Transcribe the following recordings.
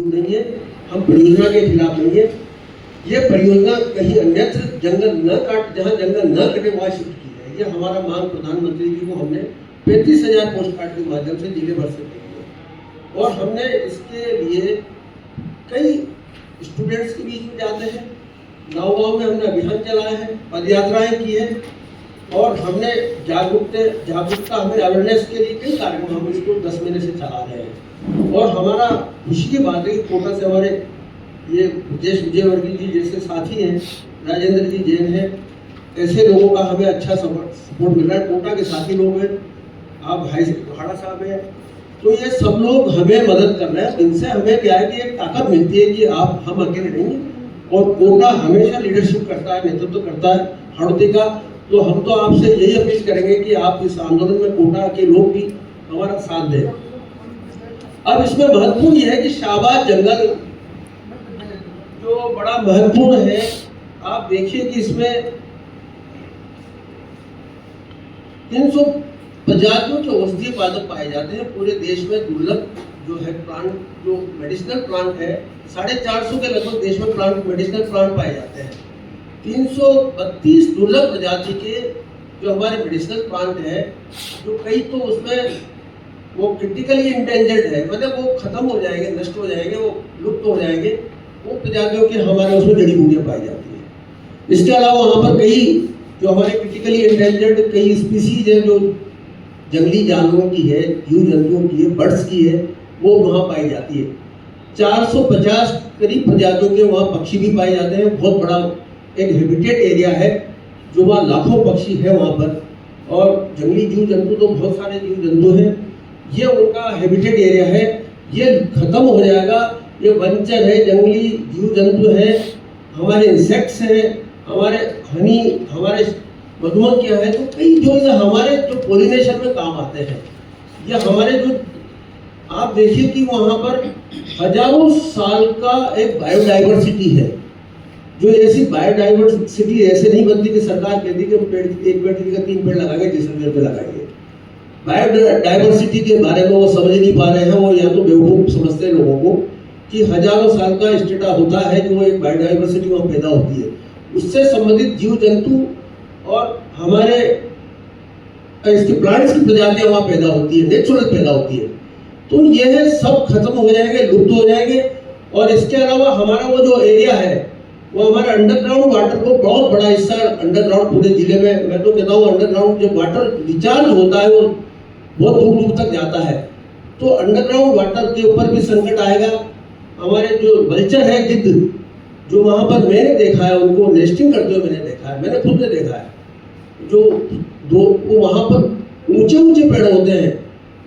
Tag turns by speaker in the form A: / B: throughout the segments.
A: नहीं है, हम परियोजना के खिलाफ नहीं है। ये परियोजना कहीं अन्यत्र जंगल न काट, जहाँ जंगल न कटे वहाँ शिफ्ट की है। ये हमारा मांग प्रधानमंत्री जी को हमने 35,000 पोस्ट कार्ड के माध्यम से जिले भर से की है। और हमने इसके लिए कई स्टूडेंट्स के बीच में जाते हैं, गाँव में हमने अभियान चलाए हैं, पद यात्राएं की है और हमने जागरूकता हमें अवेयरनेस के लिए कई कार्यक्रम हम इसको 10 महीने से चला रहे हैं। और हमारा खुशी की बात है कि कोटा से हमारे ये विजयवर्गीय जी जैसे साथी हैं, राजेंद्र जी जैन हैं, ऐसे लोगों का हमें अच्छा सपोर्ट मिल रहा है। कोटा के साथी लोग हैं, आप भाई भाड़ा साहब हैं, तो ये सब लोग हमें मदद कर रहे हैं। इनसे हमें क्या है कि एक ताकत मिलती है कि हम अकेले नहीं, और कोटा हमेशा लीडरशिप करता है, नेतृत्व करता है हड़ौती का। तो हम तो आपसे यही अपील करेंगे कि आप इस आंदोलन में कोटा के लोग भी हमारा साथ दें। अब इसमें महत्वपूर्ण यह है कि शाहबाद जंगल जो बड़ा महत्वपूर्ण है, आप देखिए कि इसमें 300 प्रजातियों के औषधीय पादप पाए जाते हैं। पूरे देश में दुर्लभ जो है प्लांट, जो मेडिसिनल प्लांट है, 450 के लगभग देश में प्लांट, मेडिसिनल प्लांट पाए जाते हैं। 332 दुर्लभ प्रजाति के जो हमारे मेडिसिनल प्लांट है, जो कई तो उसमें वो क्रिटिकली इंडेंजर्ड है, मतलब वो खत्म हो जाएंगे, नष्ट हो जाएंगे, वो लुप्त हो जाएंगे, वो प्रजातियों की हमारे उसमें जड़ी बूटियाँ पाई जाती है। इसके अलावा वहाँ पर कई जो हमारे क्रिटिकली इंडेंजर्ड कई स्पीसीज है, जो जंगली जानवरों की है, जीव जंतुओं की है, बर्ड्स की है, वो वहाँ पाई जाती है। 450 करीब प्रजातियों के वहाँ पक्षी भी पाए जाते हैं। बहुत बड़ा एक हैबिटेट एरिया है, जो वहाँ लाखों पक्षी है वहाँ पर, और जंगली जीव जंतु तो बहुत सारे जीव जंतु हैं। ये उनका हैबिटेट एरिया है, ये खत्म हो जाएगा। ये वनचर है, जंगली जीव जंतु है, हमारे इंसेक्ट्स हैं, हमारे हनी, हमारे मधुमक्खियाँ हैं, तो कई जो ये हमारे जो पोलिनेशन में काम आते हैं। ये हमारे जो आप देखिए कि वहाँ पर हजारों साल का एक बायोडाइवर्सिटी है, जो ऐसी बायोडाइवर्सिटी ऐसे नहीं बनती कि सरकार कहती कि पेड़ एक पेड़ की जगह 3 पेड़ लगाएंगे, जैसलमेर पे लगाएंगे। बायोडाइवर्सिटी के बारे में वो समझ नहीं पा रहे हैं। वो या तो बेवकूफ समझते हैं लोगों को कि हजारों साल का स्टेटा होता है, जो एक बायोडाइवर्सिटी वहाँ पैदा होती है, उससे संबंधित जीव जंतु और हमारे इसके प्लांट्स की प्रजातियां वहाँ पैदा होती है, नेचुरल पैदा होती है। तो यह सब खत्म हो जाएंगे, लुप्त हो जाएंगे। और इसके अलावा हमारा वो जो एरिया है, वो हमारा अंडरग्राउंड वाटर को बहुत बड़ा हिस्सा अंडरग्राउंड पूरे जिले में, मैं तो कहता हूँ अंडरग्राउंड जो वाटर रिचार्ज होता है वो बहुत दूर दूर तक जाता है। तो अंडरग्राउंड वाटर के ऊपर भी संकट आएगा। हमारे जो वल्चर है, गिद्ध, जो वहाँ पर मैंने देखा है, उनको नेस्टिंग करते हुए मैंने देखा है, मैंने खुद ने देखा है। जो वो वहाँ पर ऊंचे ऊंचे पेड़ होते हैं,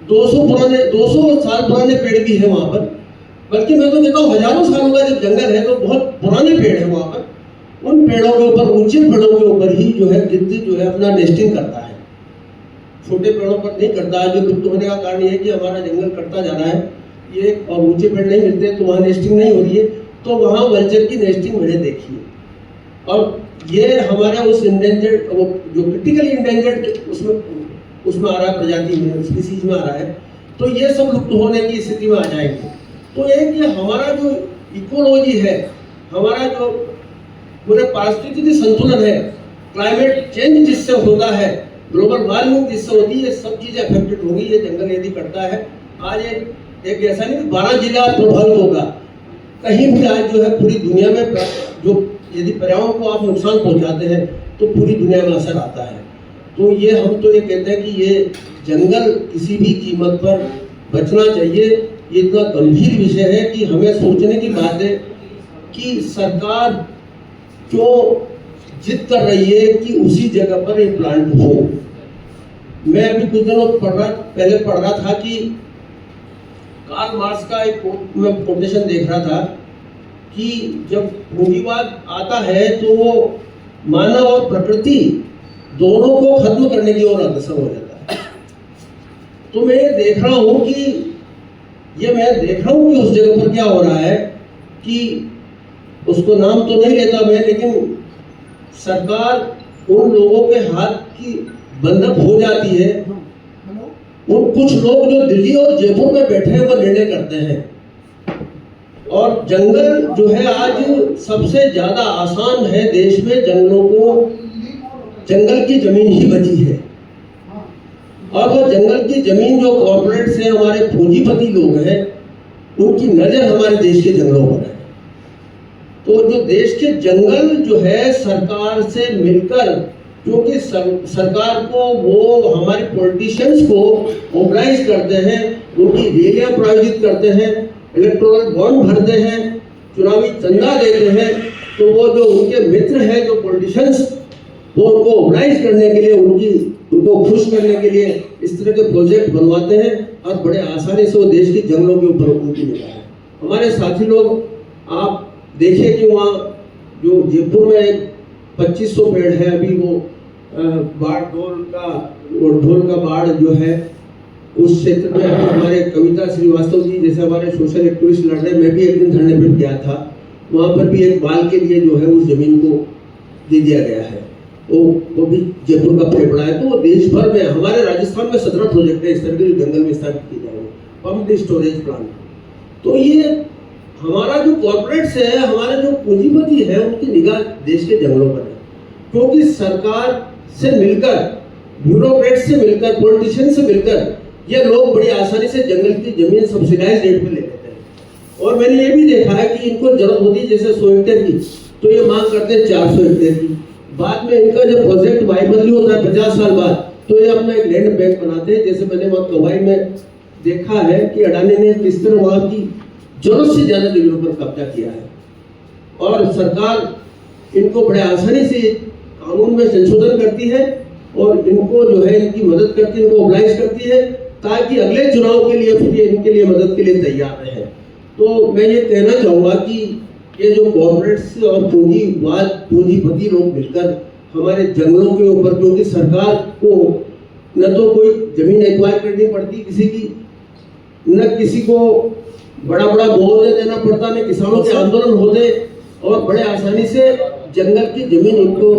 A: 200 साल पुराने पेड़ भी है वहाँ पर, बल्कि मैं तो कहता हूँ हजारों सालों का जब जंगल है तो बहुत पुराने पेड़ है वहाँ पर। उन पेड़ों के ऊपर, ऊंचे पेड़ों के ऊपर ही जो है गिद्ध जो है अपना नेस्टिंग करता है, छोटे पेड़ों पर नहीं करता है। जो लुप्त होने का कारण ये है कि हमारा जंगल कटता जा रहा है, ये और ऊंचे पेड़ नहीं मिलते तो वहाँ नेस्टिंग नहीं हो रही है। तो वहाँ वल्चर की नेस्टिंग मैंने देखी है, और ये हमारे उस इंडेंजर्ड, वो जो क्रिटिकली इंडेंजर्ड उसमें आ रहा है, प्रजाति में, स्पीसीज में आ रहा है। तो ये सब लुप्त होने की स्थिति में आ जाएंगे। तो एक ये हमारा जो इकोलॉजी है, हमारा जो पूरे पारिस्थितिकी संतुलन है, क्लाइमेट चेंज जिससे होता है, ग्लोबल वार्मिंग जिससे होती है, ये सब चीजें अफेक्टेड होगी। ये जंगल यदि कटता है, आज एक ऐसा नहीं कि 12 जिला प्रभावित होगा, कहीं भी आज जो है पूरी दुनिया में जो यदि पर्यावरण को आप नुकसान पहुंचाते हैं तो पूरी दुनिया में असर आता है। तो ये हम तो ये कहते हैं कि ये जंगल किसी भी कीमत पर बचना चाहिए। ये इतना गंभीर विषय है कि हमें सोचने की बात है कि सरकार क्यों जिद कर रही है कि उसी जगह पर एक प्लांट हो। मैं अभी कुछ दिनों पहले पढ़ रहा था कि कार्ल मार्क्स का एक कोटेशन देख रहा था कि जब पूंजीवाद आता है तो वो मानव और प्रकृति दोनों को खत्म करने की ओर अग्रसर हो जाता है। तो मैं देख रहा हूँ कि उस जगह पर क्या हो रहा है कि उसको नाम तो नहीं लेता मैं, लेकिन सरकार उन लोगों के हाथ की बंधक हो जाती है। उन कुछ लोग जो दिल्ली और जयपुर में बैठे हैं वो निर्णय करते हैं और जंगल जो है आज सबसे ज्यादा आसान है देश में, जंगलों को, जंगल की जमीन ही बची है। और वो जंगल की जमीन जो कॉर्पोरेट्स हैं, हमारे पूंजीपति लोग हैं, उनकी नजर हमारे देश के जंगलों पर है। तो जो देश के जंगल जो है सरकार से मिलकर, क्योंकि सरकार को वो हमारे पॉलिटिशियंस को मोबिलाइज करते हैं, उनकी रैलियां प्रायोजित करते हैं, इलेक्टोरल बॉन्ड भरते हैं, चुनावी चंदा देते हैं, तो वो जो उनके मित्र हैं जो पॉलिटिशियंस, वो उनको मोबिलाइज करने के लिए, उनको खुश करने के लिए इस तरह के प्रोजेक्ट बनवाते हैं और बड़े आसानी से वो देश के जंगलों के ऊपर उनकी निगाह है। हमारे साथी लोग, आप देखिए कि वहाँ जो जयपुर में 2500 पेड़ है, अभी वो ढोल का बाढ़ जो है उस क्षेत्र में हमारे कविता श्रीवास्तव जी जैसे हमारे सोशल एक्टिविस्ट लड़ रहे, मैं भी एक दिन धरने पर गया था, वहाँ पर भी एक बाल के लिए जो है उस जमीन को दे दिया गया है, वो भी जयपुर का फेफड़ा है। तो वो देश भर में, हमारे राजस्थान में 17 प्रोजेक्ट है इस तरह के जंगल में स्थापित किए जाएंगे, पम्प्ड स्टोरेज प्लांट। तो ये हमारा जो कॉर्पोरेट्स है, हमारे जो पूंजीपति है, उनकी निगाह देश के जंगलों पर है, क्योंकि सरकार से मिलकर, ब्यूरोक्रेट से मिलकर, पॉलिटिशियन से मिलकर ये लोग बड़ी आसानी से जंगल की जमीन सब्सिडाइज रेट पे ले लेते हैं। और मैंने ये भी देखा है कि इनको जरूरत होती है जैसे 100 हेक्टेयर की, तो ये मांग करते हैं 400 हेक्टेयर की। बाद में इनका जब प्रोजेक्ट वाइबल नहीं होता है 50 साल बाद, तो ये अपना एक लैंड बैंक बनाते हैं। जैसे मैंने वहाँ कवाई में देखा है कि अडानी ने किस तरह वहाँ की जरूरत से ज्यादा जमीनों पर कब्जा किया है, और सरकार इनको बड़े आसानी से कानून में संशोधन करती है और इनको जो है इनकी मदद करती है, इनको मोबिलाइज करती है, ताकि अगले चुनाव के लिए फिर ये इनके लिए मदद के लिए तैयार रहे। तो मैं ये कहना चाहूँगा कि ये जो कॉर्पोरेट्स और पूंजीपति लोग मिलकर हमारे जंगलों के ऊपर, क्योंकि सरकार को न तो कोई जमीन एक्वायर करनी पड़ती किसी की, न किसी को बड़ा बड़ा मुआवजा देना पड़ता, न किसानों के आंदोलन होते, और बड़े आसानी से जंगल की जमीन इनको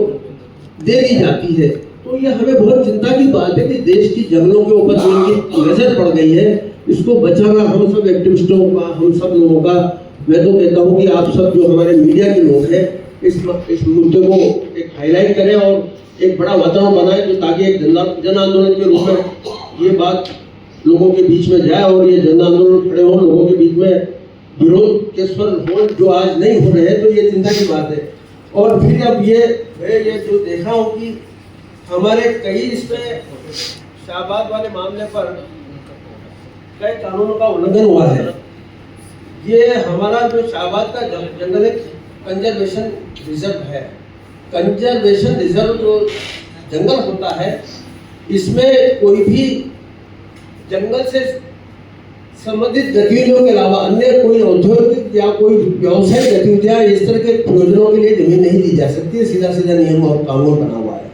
A: दे दी जाती है। तो ये हमें बहुत चिंता की बात है कि देश की जंगलों के ऊपर जो इनकी नजर पड़ गई है, इसको बचाना हम सब एक्टिविस्टों का, हम सब लोगों का, मैं तो कहता हूँ कि आप सब जो हमारे मीडिया के लोग हैं इस मुद्दे को एक हाईलाइट करें और एक बड़ा वातावरण बनाए, तो ताकि एक जन आंदोलन के रूप में ये बात लोगों के बीच में जाए और ये जन आंदोलन खड़े हो, लोगों के बीच में विरोध के स्वर हो जो आज नहीं हो रहे हैं। तो ये चिंता की बात है। और फिर अब ये जो देखा हूँ कि हमारे कई इसमें शाहबाद वाले मामले पर कई कानूनों का उल्लंघन हुआ है। ये हमारा जो शाहबाद का जंगल एक कंजर्वेशन रिजर्व है। कंजर्वेशन रिजर्व जो जंगल होता है, इसमें कोई भी जंगल से संबंधित गतिविधियों के अलावा अन्य कोई औद्योगिक या कोई व्यवसायिक गतिविधियां इस तरह के प्रयोजनों के लिए जमीन नहीं दी जा सकती है। सीधा सीधा नियम और कानून बना हुआ है।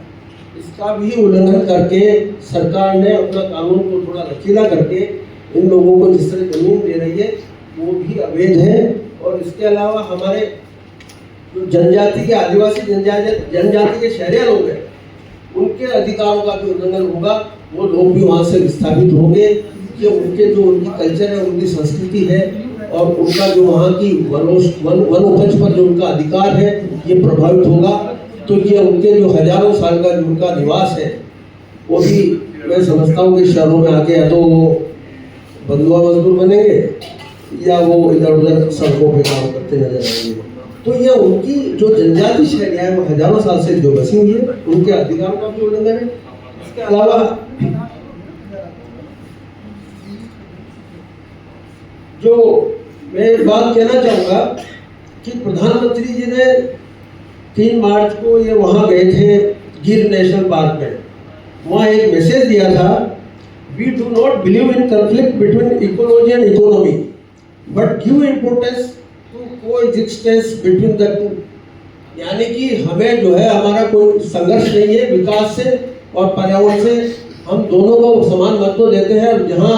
A: इसका भी उल्लंघन करके सरकार ने अपना कानून को थोड़ा लचीला करके इन लोगों को जिस तरह जमीन दे रही है वो भी अवैध है। और इसके अलावा हमारे जो जनजाति के, आदिवासी जनजाति के शहरी लोग हैं, उनके अधिकारों का भी उल्लंघन होगा। वो लोग भी वहाँ से विस्थापित होंगे कि उनके जो उनकी कल्चर है, उनकी संस्कृति है और उनका जो वहाँ की वन उपज पर जो उनका अधिकार है ये प्रभावित होगा। तो ये उनके जो हजारों साल का जो उनका निवास है वो भी मैं समझता हूँ कि शहरों में आके या तो बंधुआ मजदूर बनेंगे या वो इधर उधर सड़कों पे काम करते नजर आएंगे। तो ये उनकी जो जनजाति शहरियाँ हैं वो हजारों साल से जो बसी हुई है, उनके अधिकारों का भी उल्लंघन है। इसके अलावा जो मैं एक बात कहना चाहूँगा कि प्रधानमंत्री जी ने 3 मार्च को ये वहाँ गए थे गिर नेशनल पार्क में, वहाँ एक मैसेज दिया था, we do not believe in conflict between ecology and economy but give importance to coexistence between the two. यानी कि हमें जो है हमारा कोई संघर्ष नहीं है विकास से और पर्यावरण से, हम दोनों को समान महत्व देते हैं। और जहाँ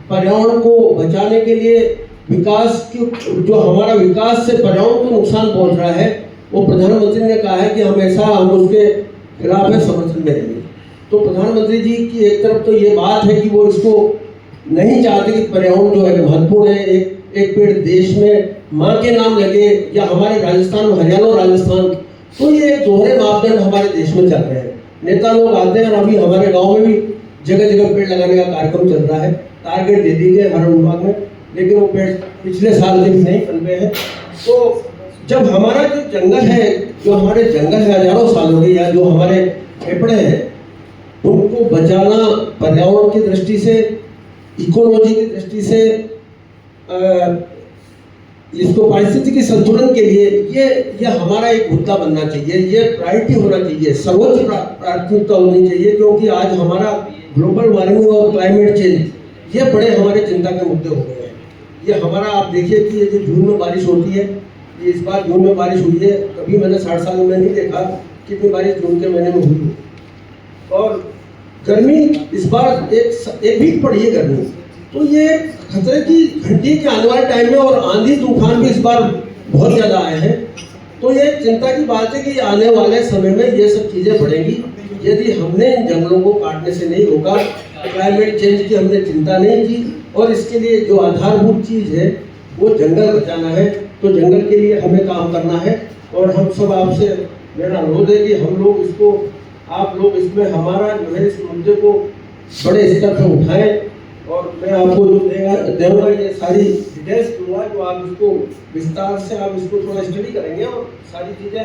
A: पर्यावरण को बचाने के लिए विकास की, जो हमारा विकास से पर्यावरण को नुकसान पहुंच रहा है, वो प्रधानमंत्री ने कहा है कि हमेशा हम उसके खिलाफ है, समर्थन में रहेंगे। तो प्रधानमंत्री जी की एक तरफ तो ये बात है कि वो इसको नहीं चाहते कि पर्यावरण जो है महत्वपूर्ण है, एक पेड़ देश में माँ के नाम लगे या हमारे राजस्थान में हरियाणा और राजस्थान, तो ये दोहरे मापदंड हमारे देश में चल रहे हैं। नेता लोग आते हैं और अभी हमारे गांव में भी जगह जगह पेड़ लगाने का कार्यक्रम चल रहा है, टारगेट दे दी गए हर विभाग में, लेकिन वो पेड़ पिछले साल से भी नहीं पनपे हैं। तो जब हमारा जो जंगल है, जो हमारे जंगल है हजारों सालों के, या जो हमारे फेफड़े हैं, उनको बचाना पर्यावरण की दृष्टि से, इकोलॉजी की दृष्टि से, इसको पारिस्थितिकी संतुलन के लिए ये हमारा एक मुद्दा बनना चाहिए, ये प्रायोरिटी होना चाहिए, सर्वोच्च प्राथमिकता होनी चाहिए, क्योंकि आज हमारा ग्लोबल वार्मिंग और क्लाइमेट चेंज ये बड़े हमारे चिंता के मुद्दे हो गए हैं। ये हमारा, आप देखिए कि ये जो जून में बारिश होती है, ये इस बार जून में बारिश हुई है, कभी मैंने 60 साल में नहीं देखा कितनी बारिश जून के महीने में हुई। और गर्मी इस बार एक वीक पड़ी है गर्मी, तो ये खतरे की घंटी के आने वाले टाइम में, और आंधी तूफान भी इस बार बहुत ज़्यादा आए हैं। तो ये चिंता की बात है कि आने वाले समय में ये सब चीज़ें बढ़ेंगी यदि हमने इन जंगलों को काटने से नहीं रोका, क्लाइमेट चेंज की हमने चिंता नहीं की, और इसके लिए जो आधारभूत चीज़ है वो जंगल बचाना है। तो जंगल के लिए हमें काम करना है, और हम सब आपसे मेरा अनुरोध है कि हम लोग इसको, आप लोग इसमें हमारा जो है इस मुद्दे को बड़े स्तर पर उठाएं। और मैं आपको जो दूंगा ये सारी डिटेल्स दूंगा, जो आप इसको विस्तार से आप इसको थोड़ा स्टडी करेंगे और सारी चीज़ें